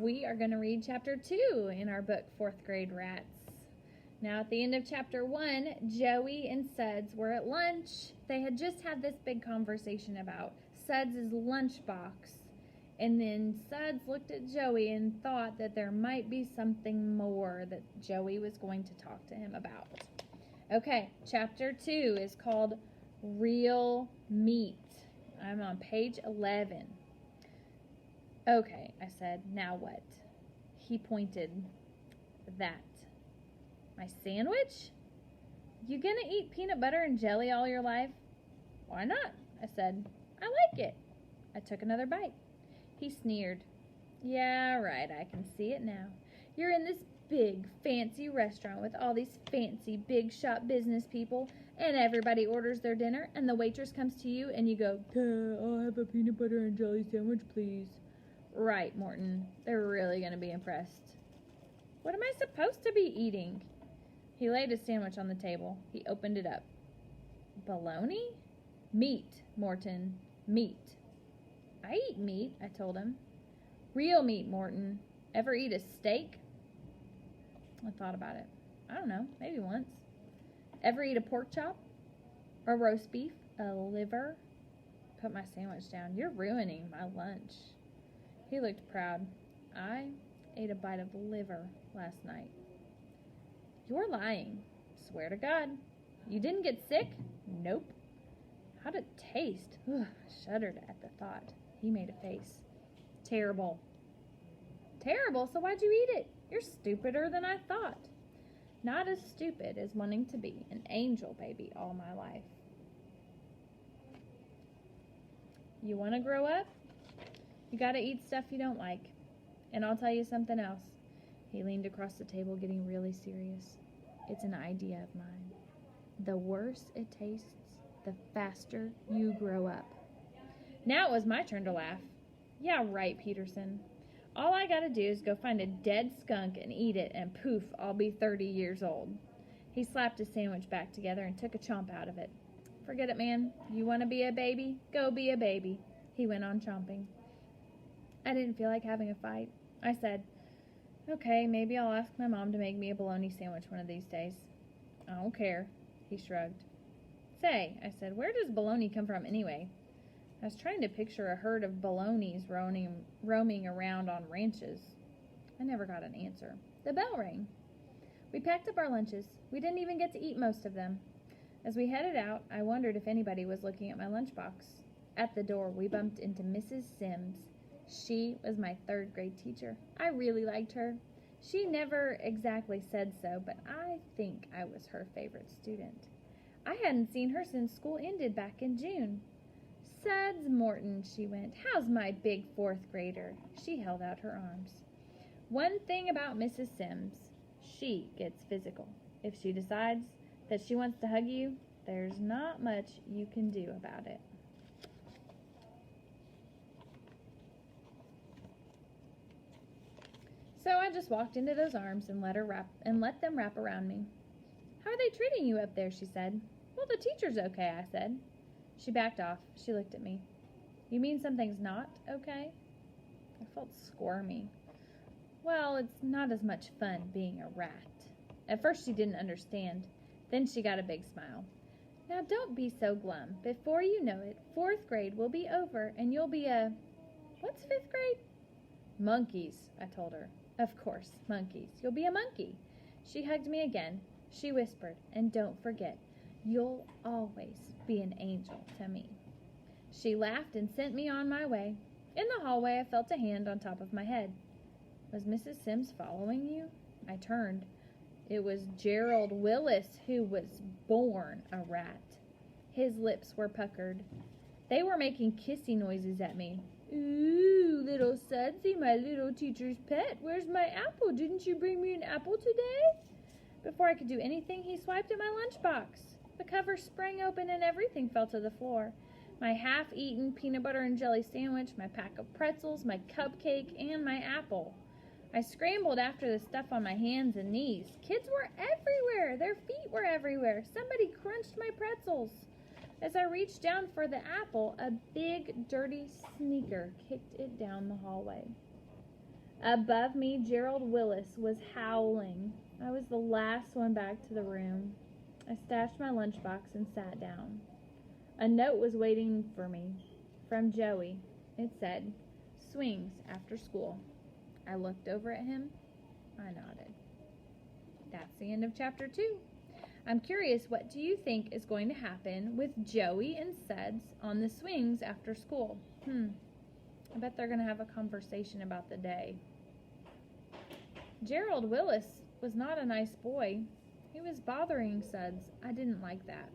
we are going to read chapter 2 in our book, 4th Grade Rats. Now, at the end of chapter 1, Joey and Suds were at lunch. They had just had this big conversation about Suds' lunchbox. And then Suds looked at Joey and thought that there might be something more that Joey was going to talk to him about. Okay, chapter 2 is called Real Meat. I'm on page 11. Okay, I said, now what? He pointed. That. My sandwich? You gonna eat peanut butter and jelly all your life? Why not? I said, I like it. I took another bite. He sneered. Yeah, right, I can see it now. You're in this big, fancy restaurant with all these fancy, big shot business people, and everybody orders their dinner, and the waitress comes to you, and you go, I'll have a peanut butter and jelly sandwich, please. Right, Morton. They're really going to be impressed. What am I supposed to be eating? He laid his sandwich on the table. He opened it up. Bologna? Meat, Morton. Meat. I eat meat, I told him. Real meat, Morton. Ever eat a steak? I thought about it. I don't know, maybe once. Ever eat a pork chop? A roast beef? A liver? Put my sandwich down. You're ruining my lunch. He looked proud. I ate a bite of liver last night. You're lying. Swear to God. You didn't get sick? Nope. How'd it taste? Ugh, I shuddered at the thought. He made a face. Terrible. Terrible? So why'd you eat it? You're stupider than I thought. Not as stupid as wanting to be an angel baby all my life. You want to grow up? You got to eat stuff you don't like. And I'll tell you something else. He leaned across the table, getting really serious. It's an idea of mine. The worse it tastes, the faster you grow up. Now it was my turn to laugh. Yeah, right, Peterson. All I gotta do is go find a dead skunk and eat it, and poof, I'll be 30 years old. He slapped his sandwich back together and took a chomp out of it. Forget it, man. You want to be a baby? Go be a baby. He went on chomping. I didn't feel like having a fight. I said, okay, maybe I'll ask my mom to make me a bologna sandwich one of these days. I don't care. He shrugged. Say, I said, where does bologna come from anyway? I was trying to picture a herd of bolognas roaming around on ranches. I never got an answer. The bell rang. We packed up our lunches. We didn't even get to eat most of them. As we headed out, I wondered if anybody was looking at my lunchbox. At the door, we bumped into Mrs. Sims. She was my 3rd grade teacher. I really liked her. She never exactly said so, but I think I was her favorite student. I hadn't seen her since school ended back in June. Suds, Morton, she went. How's my big 4th grader? She held out her arms. One thing about Mrs. Sims, she gets physical. If she decides that she wants to hug you, there's not much you can do about it. So I just walked into those arms and let them wrap around me. How are they treating you up there? She said. Well, the teacher's okay, I said. She backed off. She looked at me. You mean something's not okay? I felt squirmy. Well, it's not as much fun being a rat. At first she didn't understand. Then she got a big smile. Now don't be so glum. Before you know it, 4th grade will be over and you'll be a... What's 5th grade? Monkeys, I told her. Of course, monkeys. You'll be a monkey. She hugged me again. She whispered, and don't forget, you'll always be an angel to me. She laughed and sent me on my way. In the hallway, I felt a hand on top of my head. Was Mrs. Sims following you? I turned. It was Gerald Willis, who was born a rat. His lips were puckered. They were making kissy noises at me. Ooh, little Sudsy, my little teacher's pet. Where's my apple? Didn't you bring me an apple today? Before I could do anything, he swiped at my lunchbox. The cover sprang open and everything fell to the floor. My half-eaten peanut butter and jelly sandwich, my pack of pretzels, my cupcake, and my apple. I scrambled after the stuff on my hands and knees. Kids were everywhere. Their feet were everywhere. Somebody crunched my pretzels. As I reached down for the apple, a big, dirty sneaker kicked it down the hallway. Above me, Gerald Willis was howling. I was the last one back to the room. I stashed my lunchbox and sat down. A note was waiting for me from Joey. It said, "Swings after school." I looked over at him. I nodded. That's the end of chapter 2. I'm curious, what do you think is going to happen with Joey and Suds on the swings after school? I bet they're going to have a conversation about the day. Gerald Willis was not a nice boy. He was bothering Suds. I didn't like that.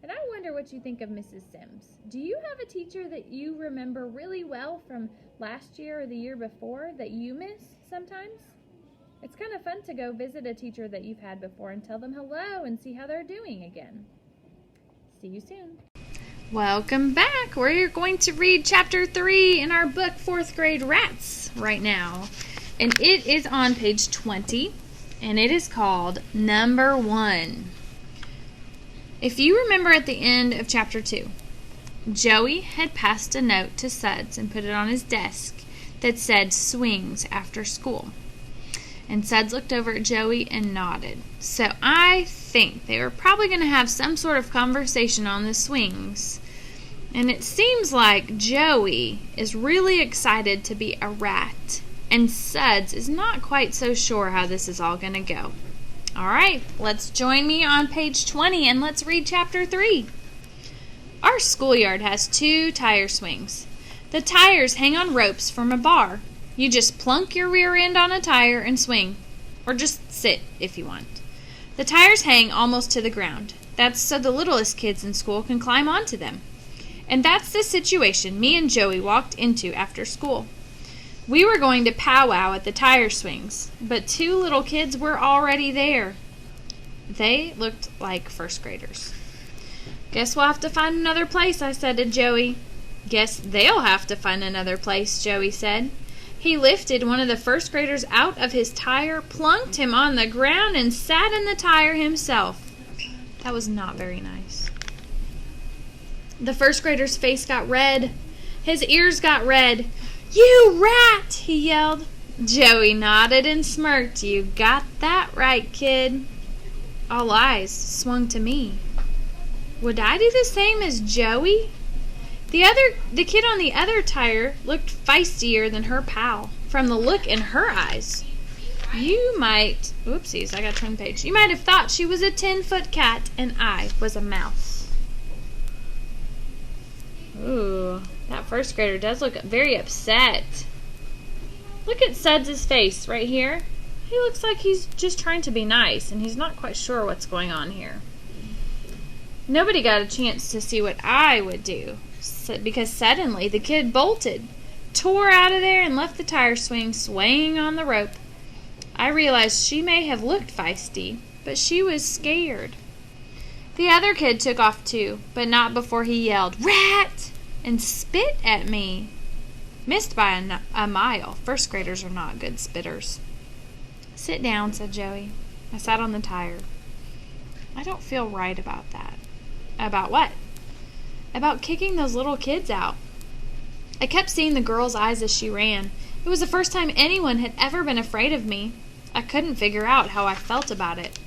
And I wonder what you think of Mrs. Sims. Do you have a teacher that you remember really well from last year or the year before that you miss sometimes? It's kind of fun to go visit a teacher that you've had before and tell them hello and see how they're doing again. See you soon. Welcome back. We're going to read chapter 3 in our book, 4th Grade Rats, right now. And it is on page 20, and it is called Number 1. If you remember at the end of chapter 2, Joey had passed a note to Suds and put it on his desk that said swings after school. And Suds looked over at Joey and nodded. So I think they were probably going to have some sort of conversation on the swings. And it seems like Joey is really excited to be a rat. And Suds is not quite so sure how this is all going to go. All right, let's join me on page 20 and let's read chapter 3. Our schoolyard has 2 tire swings. The tires hang on ropes from a bar. You just plunk your rear end on a tire and swing, or just sit if you want. The tires hang almost to the ground. That's so the littlest kids in school can climb onto them. And that's the situation me and Joey walked into after school. We were going to powwow at the tire swings, but 2 little kids were already there. They looked like 1st graders. "Guess we'll have to find another place," I said to Joey. "Guess they'll have to find another place," Joey said. He lifted one of the 1st graders out of his tire, plunked him on the ground, and sat in the tire himself. That was not very nice. The 1st grader's face got red. His ears got red. "You rat!" he yelled. Joey nodded and smirked. "You got that right, kid." All eyes swung to me. Would I do the same as Joey? The kid on the other tire looked feistier than her pal from the look in her eyes. Oopsies, I gotta turn the page. You might have thought she was a 10-foot cat and I was a mouse. Ooh, that 1st grader does look very upset. Look at Suds' face right here. He looks like he's just trying to be nice and he's not quite sure what's going on here. Nobody got a chance to see what I would do, because suddenly the kid bolted, tore out of there, and left the tire swing swaying on the rope. I realized she may have looked feisty, but she was scared. The other kid took off too, but not before he yelled, "Rat!" and spit at me. Missed by a mile. 1st graders are not good spitters. "Sit down," said Joey. I sat on the tire. I don't feel right about that. About what? About kicking those little kids out. I kept seeing the girl's eyes as she ran. It was the first time anyone had ever been afraid of me. I couldn't figure out how I felt about it.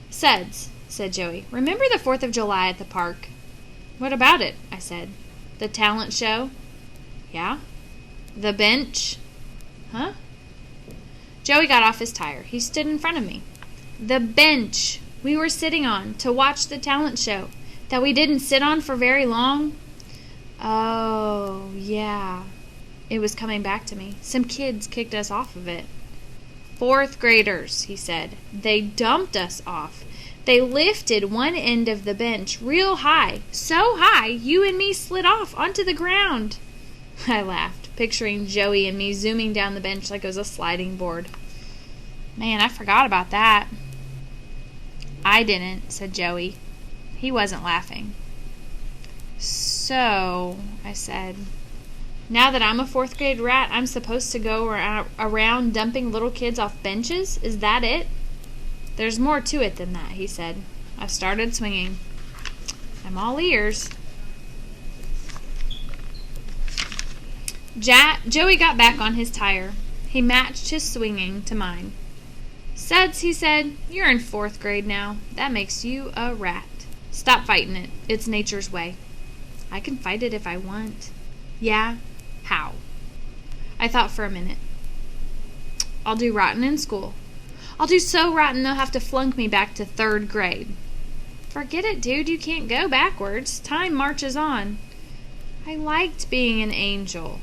"Suds," said Joey, "remember the 4th of July at the park?" "What about it?" I said. "The talent show?" "Yeah." "The bench?" "Huh?" Joey got off his tire. He stood in front of me. "The bench we were sitting on to watch the talent show that we didn't sit on for very long." "Oh, yeah." It was coming back to me. Some kids kicked us off of it. 4th graders, he said. They dumped us off. They lifted one end of the bench real high, so high you and me slid off onto the ground. I laughed, picturing Joey and me zooming down the bench like it was a sliding board. Man, I forgot about that. "I didn't," said Joey. He wasn't laughing. "So," I said, "now that I'm a 4th grade rat, I'm supposed to go around dumping little kids off benches? Is that it?" "There's more to it than that," he said. I started swinging. I'm all ears. Joey got back on his tire. He matched his swinging to mine. "Suds," he said, "you're in 4th grade now. That makes you a rat. Stop fighting it. It's nature's way." "I can fight it if I want." "Yeah? How?" I thought for a minute. "I'll do rotten in school. I'll do so rotten they'll have to flunk me back to 3rd grade." "Forget it, dude. You can't go backwards. Time marches on." "I liked being an angel."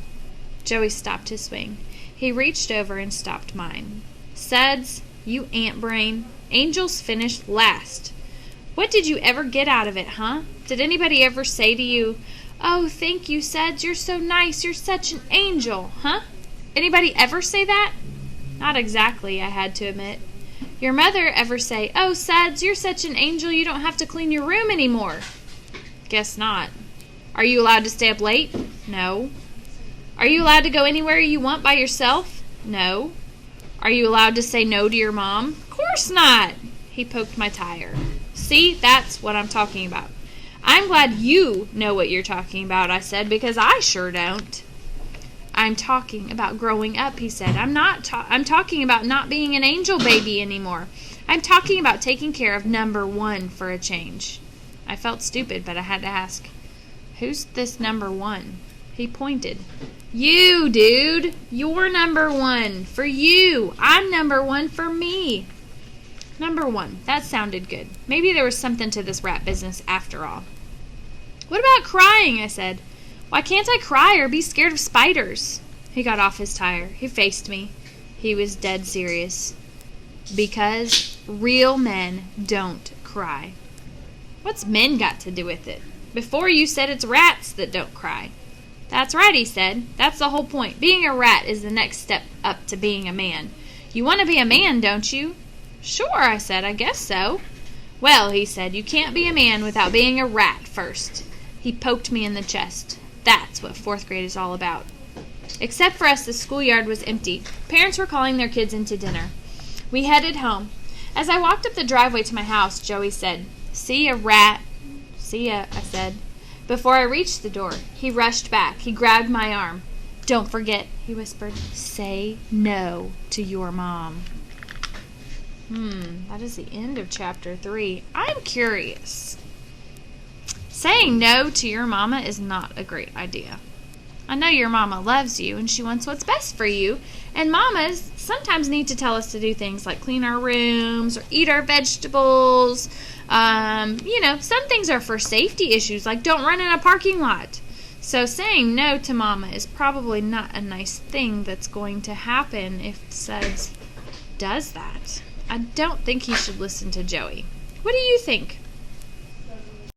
Joey stopped his swing. He reached over and stopped mine. "Suds, you ant brain. Angels finish last. What did you ever get out of it, huh? Did anybody ever say to you, 'Oh, thank you, Suds, you're so nice, you're such an angel,' huh? Anybody ever say that?" "Not exactly," I had to admit. "Your mother ever say, 'Oh, Suds, you're such an angel, you don't have to clean your room anymore'?" "Guess not." "Are you allowed to stay up late?" "No." "Are you allowed to go anywhere you want by yourself?" "No." "Are you allowed to say no to your mom?" "Course not." He poked my tire. "See, that's what I'm talking about." "I'm glad you know what you're talking about," I said, "because I sure don't." "I'm talking about growing up," he said. I'm talking about not being an angel baby anymore. I'm talking about taking care of number 1 for a change." I felt stupid, but I had to ask, "Who's this number 1? He pointed. "You, dude. You're number 1 for you. I'm number 1 for me." Number 1. That sounded good. Maybe there was something to this rat business after all. "What about crying?" I said. "Why can't I cry or be scared of spiders?" He got off his tire. He faced me. He was dead serious. "Because real men don't cry." "What's men got to do with it? Before you said it's rats that don't cry." "That's right," he said. "That's the whole point. Being a rat is the next step up to being a man. You want to be a man, don't you?" "Sure," I said. "I guess so." "Well," he said, "you can't be a man without being a rat first." He poked me in the chest. That's what 4th grade is all about. Except for us, the schoolyard was empty. Parents were calling their kids into dinner. We headed home. As I walked up the driveway to my house, Joey said, "See ya, rat." "See ya," I said. Before I reached the door, he rushed back. He grabbed my arm. "Don't forget," he whispered, "say no to your mom." That is the end of chapter 3. I'm curious. Saying no to your mama is not a great idea. I know your mama loves you and she wants what's best for you, and mamas sometimes need to tell us to do things like clean our rooms or eat our vegetables. Some things are for safety issues, like don't run in a parking lot. So saying no to mama is probably not a nice thing that's going to happen if Suds does that. I don't think he should listen to Joey. What do you think?